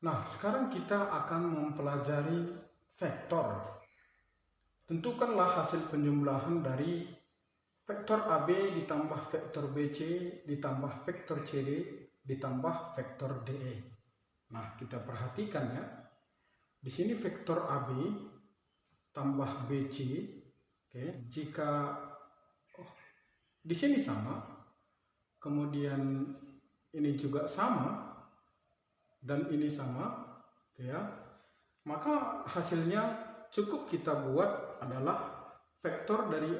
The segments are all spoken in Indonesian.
Nah, sekarang kita akan mempelajari vektor. Tentukanlah hasil penjumlahan dari vektor AB ditambah vektor BC ditambah vektor CD ditambah vektor DE. Nah, kita perhatikan ya. Di sini vektor AB tambah BC, oke. Jika di sini sama, kemudian ini juga sama, dan ini sama, ya, maka hasilnya cukup kita buat adalah vektor dari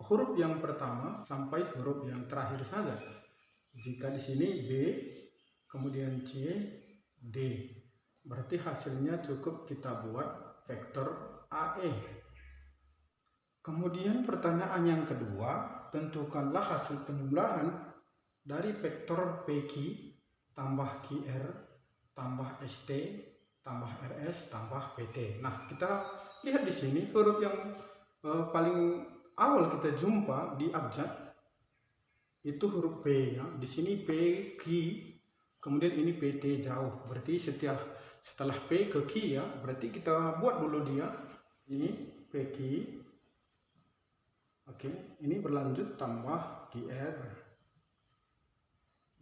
huruf yang pertama sampai huruf yang terakhir saja. Jika di sini B, kemudian C, D, berarti hasilnya cukup kita buat vektor AE. Kemudian pertanyaan yang kedua, tentukanlah hasil penjumlahan dari vektor PQ tambah QR tambah ST tambah RS tambah PT. Nah, kita lihat di sini huruf yang paling awal kita jumpa di abjad itu huruf P ya. Di sini P, Q, kemudian ini PT jauh. Berarti setelah P ke Q ya, berarti kita buat dulu dia. Ini PQ. Oke, ini berlanjut tambah QR.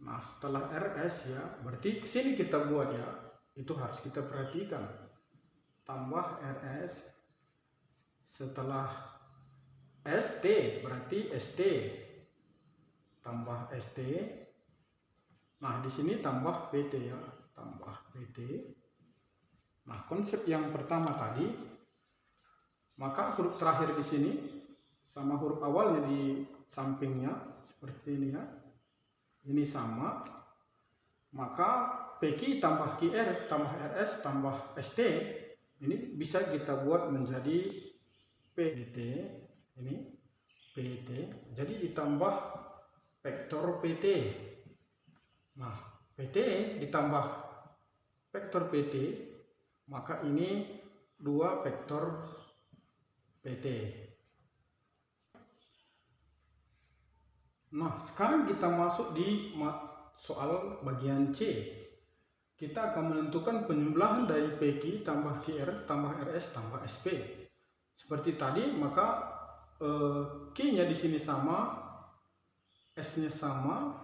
Nah, setelah RS ya, berarti sini kita buat ya. Itu harus kita perhatikan. Tambah RS. Setelah ST, berarti ST. Tambah ST. Nah, di sini tambah PT ya. Tambah PT. Nah, konsep yang pertama tadi, maka huruf terakhir di sini sama huruf awalnya di sampingnya seperti ini ya. Ini sama, maka PQ tambah QR tambah RS tambah ST ini bisa kita buat menjadi PT, ini PT, jadi ditambah vektor PT. Nah, PT ditambah vektor PT, maka ini 2 vektor PT. Nah, sekarang kita masuk di soal bagian C. Kita akan menentukan penjumlahan dari PQ tambah QR tambah RS tambah SP. Seperti tadi, maka Q-nya di sini sama, S-nya sama,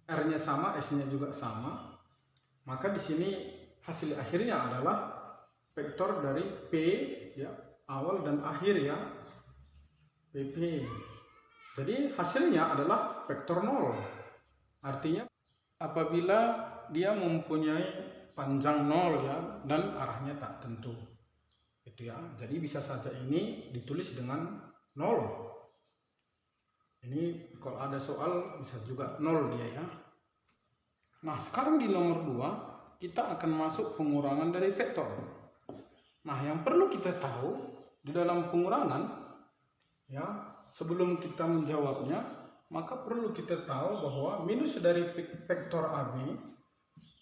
R-nya sama, S-nya juga sama. Maka di sini hasil akhirnya adalah vektor dari P ya, awal dan akhir ya, PP. Jadi hasilnya adalah vektor 0. Artinya apabila dia mempunyai panjang 0 ya dan arahnya tak tentu. Gitu ya. Jadi bisa saja ini ditulis dengan 0. Ini kalau ada soal bisa juga 0 dia ya. Nah, sekarang di nomor 2 kita akan masuk pengurangan dari vektor. Nah, yang perlu kita tahu di dalam pengurangan ya, sebelum kita menjawabnya, maka perlu kita tahu bahwa minus dari vektor AB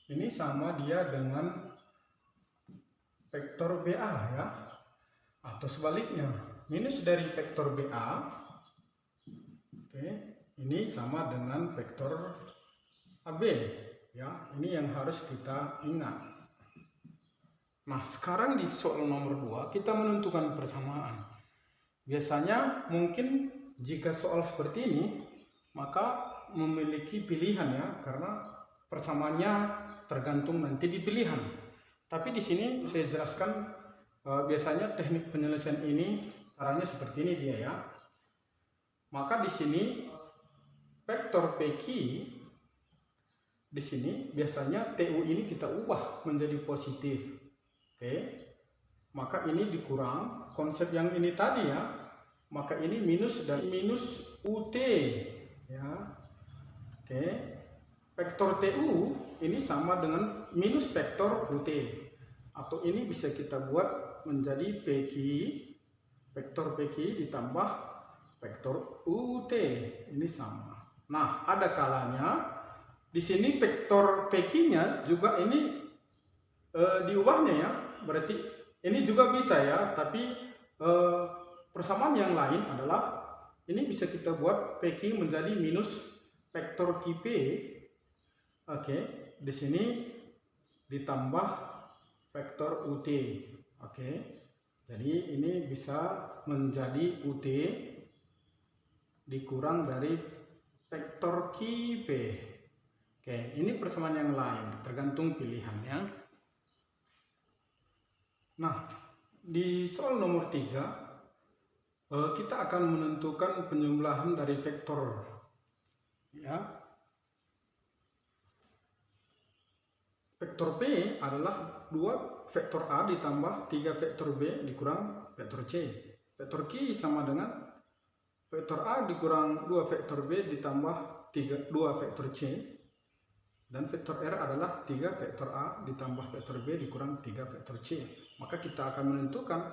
ini sama dia dengan vektor BA ya. Atau sebaliknya, minus dari vektor BA ini sama dengan vektor AB ya. Ini yang harus kita ingat. Nah, sekarang di soal nomor 2 kita menentukan persamaan. Biasanya mungkin jika soal seperti ini maka memiliki pilihan ya, karena persamaannya tergantung nanti di pilihan. Tapi di sini saya jelaskan biasanya teknik penyelesaian ini caranya seperti ini dia ya. Maka di sini vektor PQ di sini biasanya TU ini kita ubah menjadi positif. Oke. Maka ini dikurang konsep yang ini tadi ya, maka ini minus dan minus UT ya. Oke, vektor TU ini sama dengan minus vektor UT, atau ini bisa kita buat menjadi PQ, vektor PQ ditambah vektor UT, ini sama. Nah, ada kalanya di sini vektor PQ-nya juga ini diubahnya ya, berarti ini juga bisa ya, tapi persamaan yang lain adalah ini bisa kita buat PQ menjadi minus vektor QP. Oke, di sini ditambah vektor UT. Oke. Jadi ini bisa menjadi UT dikurang dari vektor Ki P. Oke, ini persamaan yang lain, tergantung pilihannya. Nah, di soal nomor 3, kita akan menentukan penjumlahan dari vektor. Ya. Vektor P adalah 2 vektor A ditambah 3 vektor B dikurang vektor C. Vektor Q sama dengan vektor A dikurang 2 vektor B ditambah 2 vektor C. Dan vektor R adalah 3 vektor A ditambah vektor B dikurang 3 vektor C. Maka kita akan menentukan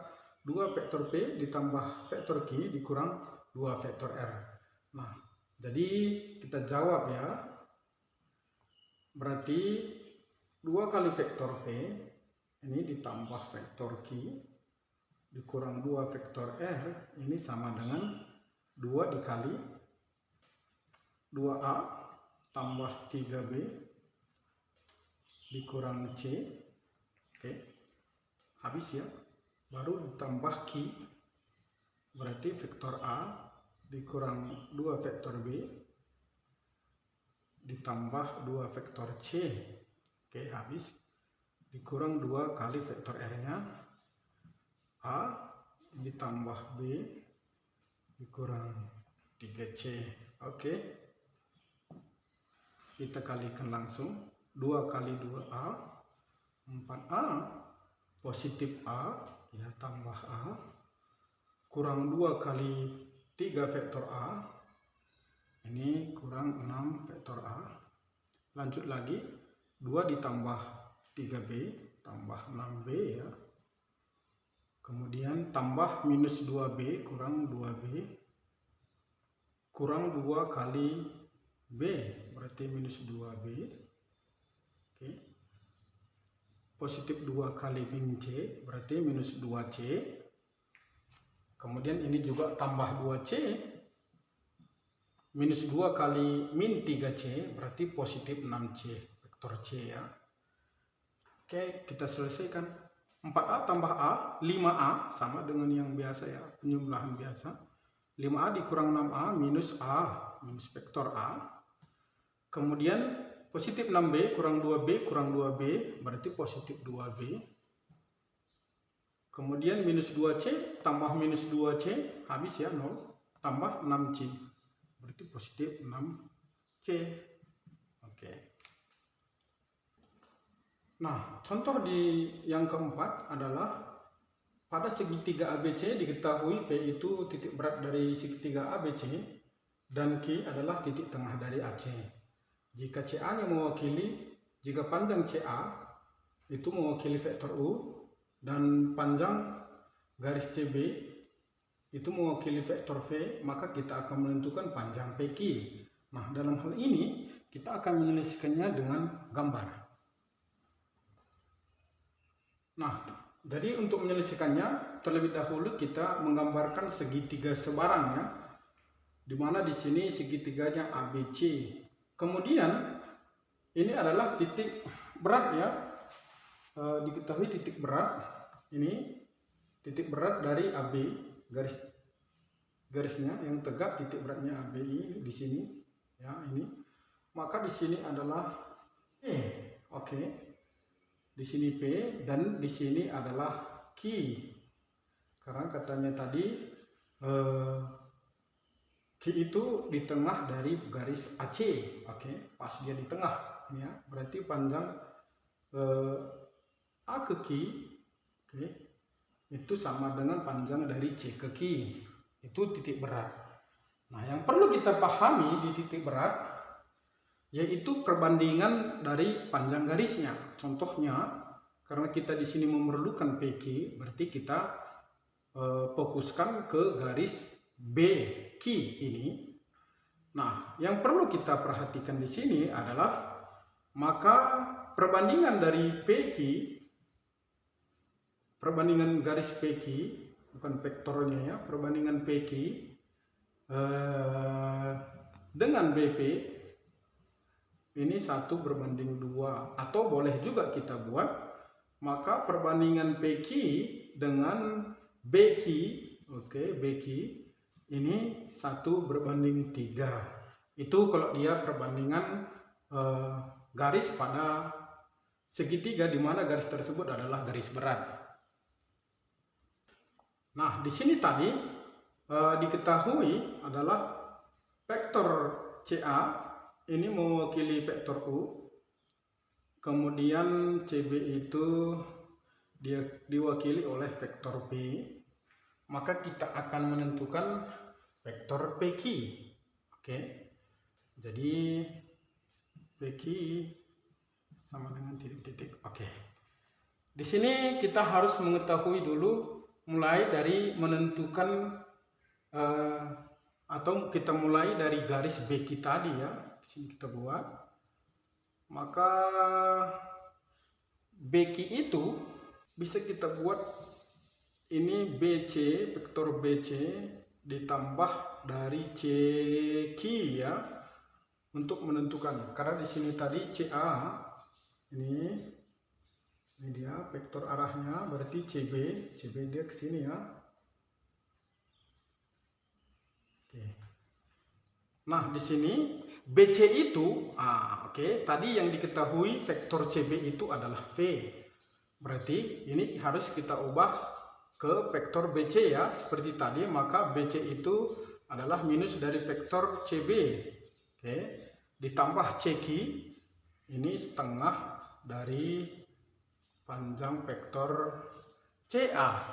2 vektor P ditambah vektor Q dikurang 2 vektor R. Nah, jadi kita jawab ya. Berarti 2 kali vektor P ini ditambah vektor Q dikurang 2 vektor R ini sama dengan 2 dikali 2A tambah 3B dikurang C. Oke. Habis ya. Baru ditambah Q. Berarti vektor A dikurang 2 vektor B ditambah 2 vektor C. Oke, habis. Dikurang 2 kali vektor R-nya. A ditambah B dikurang 3C. Oke. Kita kalikan langsung. 2 kali 2A 4A positif A ya, tambah A kurang 2 kali 3 vektor A ini kurang 6 vektor A. Lanjut lagi, 2 ditambah 3B tambah 6B ya, kemudian tambah minus 2B kurang 2B kurang 2 kali B berarti minus 2B. Oke. Positif 2 kali min C berarti minus 2C. Kemudian ini juga tambah 2C. Minus 2 kali min 3C berarti positif 6C. Vektor C ya. Oke, kita selesaikan. 4A tambah A, 5A sama dengan yang biasa ya, penjumlahan biasa. 5A dikurang 6A minus A, minus vektor A. Kemudian positif 6B kurang 2B kurang 2B berarti positif 2B. Kemudian minus 2C tambah minus 2C habis ya 0 tambah 6C berarti positif 6C. Oke. Nah, contoh di yang keempat adalah pada segitiga ABC diketahui P itu titik berat dari segitiga ABC dan Q adalah titik tengah dari AC. Jika CA-nya mewakili, jika panjang CA itu mewakili vektor U dan panjang garis CB itu mewakili vektor V, maka kita akan menentukan panjang PQ. Nah, dalam hal ini kita akan menyelesaikannya dengan gambar. Nah, jadi untuk menyelesaikannya terlebih dahulu kita menggambarkan segitiga sebarang ya, di mana di sini segitiganya ABC. Kemudian ini adalah titik berat ya, diketahui titik berat ini titik berat dari AB, garisnya yang tegak titik beratnya AB ini di sini ya ini. Maka di sini adalah E, oke. Di sini P dan di sini adalah Q. Karena katanya tadi Q itu di tengah dari garis AC, oke, pas dia di tengah, ya, berarti panjang A ke Q, oke, itu sama dengan panjang dari C ke Q, itu titik berat. Nah, yang perlu kita pahami di titik berat, yaitu perbandingan dari panjang garisnya. Contohnya, karena kita di sini memerlukan PQ, berarti kita fokuskan ke garis BQ ini. Nah, yang perlu kita perhatikan di sini adalah maka perbandingan dari PQ, perbandingan garis PQ, bukan vektornya ya, perbandingan PQ dengan BP ini 1 berbanding 2, atau boleh juga kita buat, maka perbandingan PQ dengan BQ, oke, BQ ini 1 berbanding 3. Itu kalau dia perbandingan garis pada segitiga, di mana garis tersebut adalah garis berat. Nah, di sini tadi diketahui adalah vektor CA ini mewakili vektor U, kemudian CB itu dia diwakili oleh vektor B, maka kita akan menentukan vektor PQ. Oke, jadi PQ sama dengan titik-titik. Oke, di sini kita harus mengetahui dulu, mulai dari menentukan atau kita mulai dari garis BQ tadi ya. Di sini kita buat, maka BQ itu bisa kita buat ini BC, vektor BC ditambah dari CQ ya, untuk menentukan. Karena di sini tadi CA ini dia vektor arahnya, berarti CB dia ke sini ya. Oke. Nah, di sini BC itu, oke, tadi yang diketahui vektor CB itu adalah V. Berarti ini harus kita ubah ke vektor BC ya, seperti tadi, maka BC itu adalah minus dari vektor CB. Oke, ditambah CQ, ini setengah dari panjang vektor CA.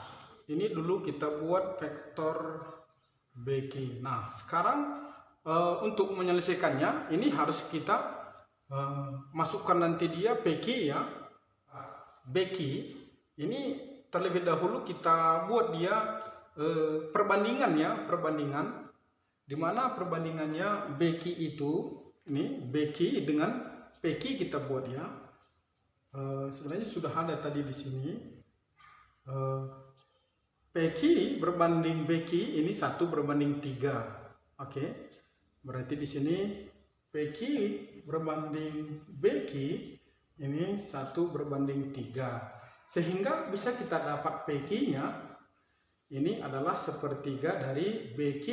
Ini dulu kita buat vektor BQ. Nah, sekarang untuk menyelesaikannya, ini harus kita masukkan nanti dia PQ ya. BQ ini terlebih dahulu kita buat dia perbandingan ya, perbandingan, dimana perbandingannya BQ itu, ini BQ dengan PQ kita buat ya. Sebenarnya sudah ada tadi di sini. PQ berbanding BQ ini 1 berbanding 3. Oke. Berarti di sini PQ berbanding BQ ini 1 berbanding 3. Sehingga bisa kita dapat PQ-nya ini adalah sepertiga dari BQ.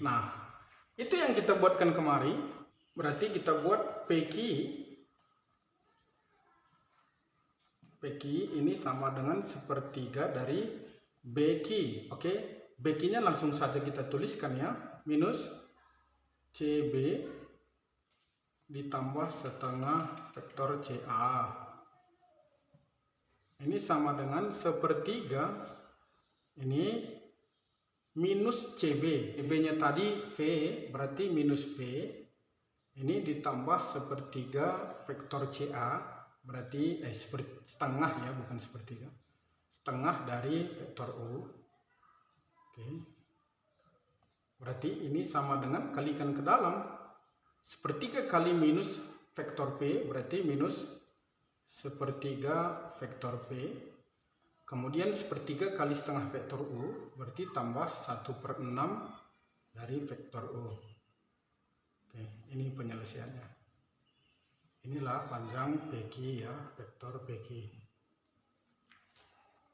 Nah, itu yang kita buatkan kemarin. Berarti kita buat PQ ini sama dengan sepertiga dari BQ. Oke, BQ-nya langsung saja kita tuliskan ya, minus CB ditambah setengah vektor CA. Ini sama dengan sepertiga, ini minus CB. CB-nya tadi V, berarti minus V. Ini ditambah sepertiga vektor CA. Berarti setengah ya, bukan sepertiga, setengah dari vektor U. Oke. Berarti ini sama dengan kalikan ke dalam, sepertiga kali minus vektor P, berarti minus sepertiga vektor P, kemudian sepertiga kali setengah vektor U, berarti tambah 1/6 dari vektor U. Oke, ini penyelesaiannya. Inilah panjang PQ ya, vektor PQ.